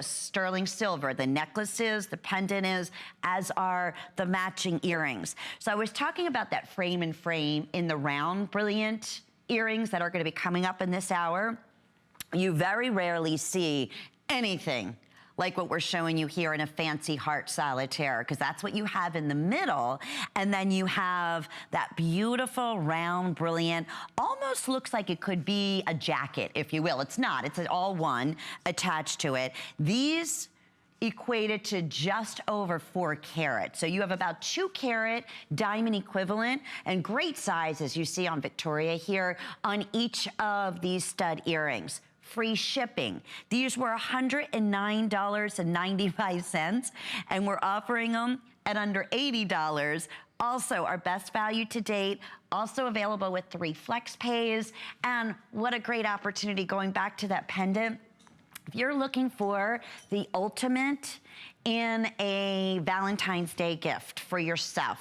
sterling silver. The necklace is, the pendant is, as are the matching earrings. So I was talking about that frame and frame in the round brilliant earrings that are going to be coming up in this hour. You very rarely see anything like what we're showing you here in a fancy heart solitaire, because that's what you have in the middle. And then you have that beautiful, round, brilliant, almost looks like it could be a jacket, if you will. It's not, it's all one attached to it. These equated to just over 4 carat. So you have about 2 carat diamond equivalent and great size, as you see on Victoria here, on each of these stud earrings. Free shipping. These were $109.95, and we're offering them at under $80. Also, our best value to date, also available with 3 flex pays. And what a great opportunity, going back to that pendant. If you're looking for the ultimate in a Valentine's Day gift for yourself,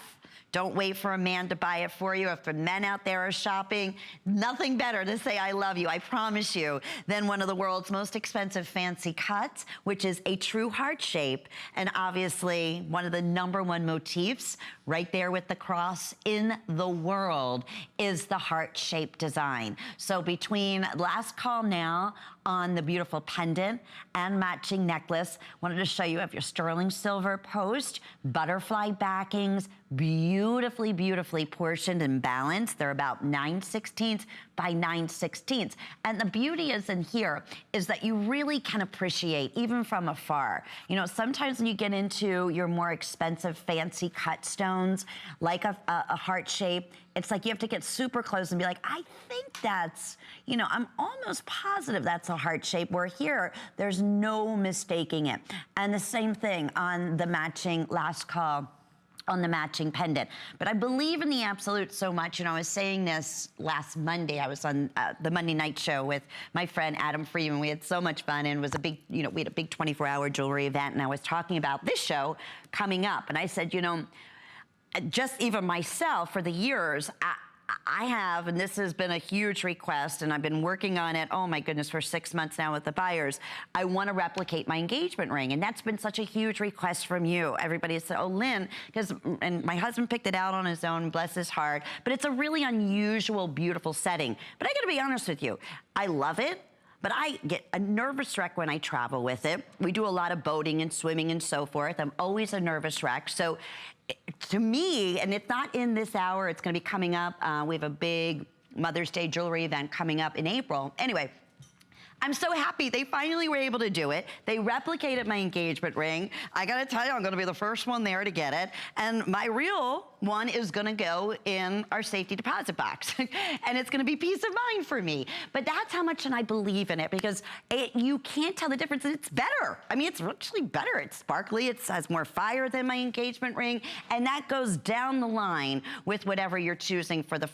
don't wait for a man to buy it for you. If the men out there are shopping, nothing better to say I love you, I promise you, than one of the world's most expensive fancy cuts, which is a true heart shape. And obviously, one of the #1 motifs right there with the cross in the world is the heart-shaped design. So between last call now on the beautiful pendant and matching necklace, wanted to show you have your sterling silver post, butterfly backings, beautifully, beautifully portioned and balanced. They're about 9/16 by 9/16. And the beauty is in here is that you really can appreciate, even from afar. You know, sometimes when you get into your more expensive, fancy cut stones, like a heart shape, it's like you have to get super close and be like, I think that's, you know, I'm almost positive that's a heart shape, where here, there's no mistaking it. And the same thing on the matching last call, on the matching pendant. But I believe in the absolute so much. You know, I was saying this last Monday. I was on the Monday night show with my friend Adam Freeman. We had so much fun, and it was a big, you know, we had a big 24-hour jewelry event, and I was talking about this show coming up. And I said, you know, just even myself, for the years, I have, and this has been a huge request, and I've been working on it, oh my goodness, for 6 months now with the buyers. I want to replicate my engagement ring, and that's been such a huge request from you. Everybody said, oh, Lynn, and my husband picked it out on his own, bless his heart, but it's a really unusual, beautiful setting. But I gotta be honest with you, I love it, but I get a nervous wreck when I travel with it. We do a lot of boating and swimming and so forth. I'm always a nervous wreck. So to me, and it's not in this hour, it's gonna be coming up. We have a big Mother's Day jewelry event coming up in April. Anyway, I'm so happy they finally were able to do it. They replicated my engagement ring. I gotta tell you, I'm gonna be the first one there to get it. And my real one is gonna go in our safety deposit box. And it's gonna be peace of mind for me. But that's how much I believe in it, because you can't tell the difference, and it's better. I mean, it's actually better. It's sparkly, it has more fire than my engagement ring, and that goes down the line with whatever you're choosing for the first